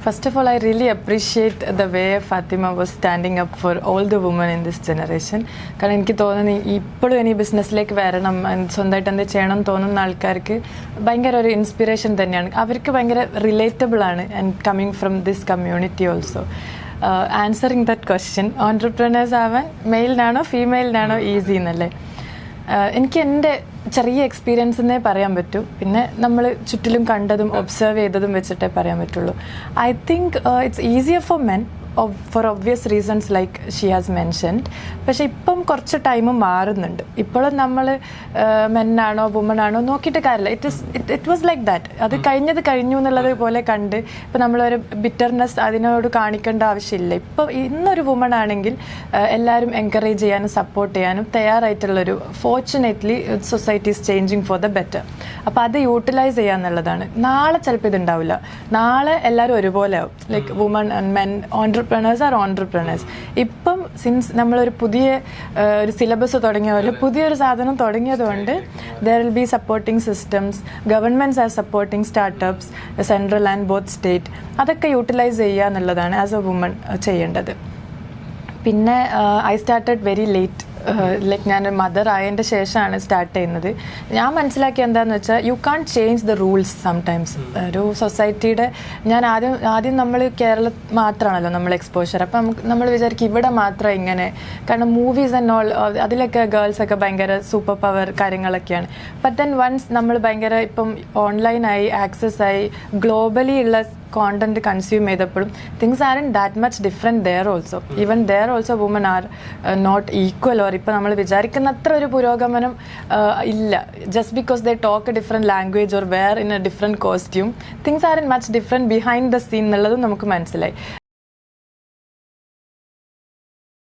First of all, I really appreciate the way Fatima was standing up for all the women in this generation. കാരണം എനിക്ക് തോന്നുന്നു ഇപ്പോഴും ഇനി ബിസിനസ്സിലേക്ക് വരണം, സ്വന്തമായിട്ട് എന്ത് ചെയ്യണം എന്ന് തോന്നുന്ന ആൾക്കാർക്ക് ഭയങ്കര ഒരു ഇൻസ്പിറേഷൻ തന്നെയാണ്. അവർക്ക് ഭയങ്കര റിലേറ്റബിൾ ആണ് and coming from this community also. Answering that question, entrepreneurs ആവാൻ മെയിലിനാണോ ഫീമെയിലിനാണോ ഈസി എന്നല്ലേ? എനിക്ക് എൻ്റെ ചെറിയ എക്സ്പീരിയൻസ് എന്നേ പറയാൻ പറ്റൂ. പിന്നെ നമ്മൾ ചുറ്റിലും കണ്ടതും ഒബ്സർവ് ചെയ്തതും വെച്ചിട്ടേ പറയാൻ പറ്റുള്ളൂ. I think it's easier for men for obvious reasons like she has mentioned. പക്ഷെ ഇപ്പം കുറച്ച് ടൈം മാറുന്നുണ്ട്. ഇപ്പോഴും നമ്മൾ മെന്നാണോ വുമണാണോ നോക്കിയിട്ട് കാര്യമില്ല. It was like that. അത് കഴിഞ്ഞു എന്നുള്ളത് പോലെ കണ്ട് ഇപ്പം നമ്മളൊരു ബിറ്റർനെസ് അതിനോട് കാണിക്കേണ്ട ആവശ്യമില്ല. ഇപ്പം ഇന്നൊരു വുമൺ ആണെങ്കിൽ എല്ലാവരും എൻകറേജ് ചെയ്യാനും സപ്പോർട്ട് ചെയ്യാനും തയ്യാറായിട്ടുള്ളൊരു, fortunately society is changing for the better. അപ്പോൾ അത് യൂട്ടിലൈസ് ചെയ്യാന്നുള്ളതാണ്. നാളെ ചിലപ്പോൾ ഇതുണ്ടാവില്ല. നാളെ എല്ലാവരും ഒരുപോലെ ആവും. Like woman and men entrepreneurs are entrepreneurs. ഇപ്പം സിൻസ് നമ്മളൊരു പുതിയ ഒരു സിലബസ് തുടങ്ങിയ പോലെ പുതിയൊരു സാധനം തുടങ്ങിയതുകൊണ്ട് there will be supporting systems, governments are supporting startups, central and both state. അതൊക്കെ യൂട്ടിലൈസ് ചെയ്യുക എന്നുള്ളതാണ് ആസ് എ വുമൺ ചെയ്യേണ്ടത്. പിന്നെ I started very late. Like ഞാൻ മദർ ആയതിൻ്റെ ശേഷമാണ് സ്റ്റാർട്ട് ചെയ്യുന്നത്. ഞാൻ മനസ്സിലാക്കിയ എന്താണെന്ന് വെച്ചാൽ you can change the rules sometimes. ഒരു സൊസൈറ്റിയുടെ ഞാൻ ആദ്യം നമ്മൾ കേരളം മാത്രമാണല്ലോ നമ്മൾ എക്സ്പോഷർ. അപ്പം നമ്മൾ വിചാരിക്കും ഇവിടെ മാത്രം ഇങ്ങനെ, കാരണം മൂവീസ് ആൻഡ് ഓൾ അതിലൊക്കെ ഗേൾസൊക്കെ ഭയങ്കര സൂപ്പർ പവർ കാര്യങ്ങളൊക്കെയാണ്. ബട്ട് ദെൻ വൺസ് നമ്മൾ ഭയങ്കര ഇപ്പം ഓൺലൈനായി ആക്സസ് ആയി ഗ്ലോബലി ഉള്ള കോണ്ടന്റ് കൺസ്യൂം ചെയ്തപ്പോഴും things are in that much different there also. Even there also woman are not equal. Or ഇപ്പോൾ നമ്മൾ വിചാരിക്കുന്ന അത്ര ഒരു പുരോഗമനം ഇല്ല. Just because they talk a different language or wear in a different costume, things are in much different behind the scene എന്നുള്ളതും നമുക്ക് മനസ്സിലായി.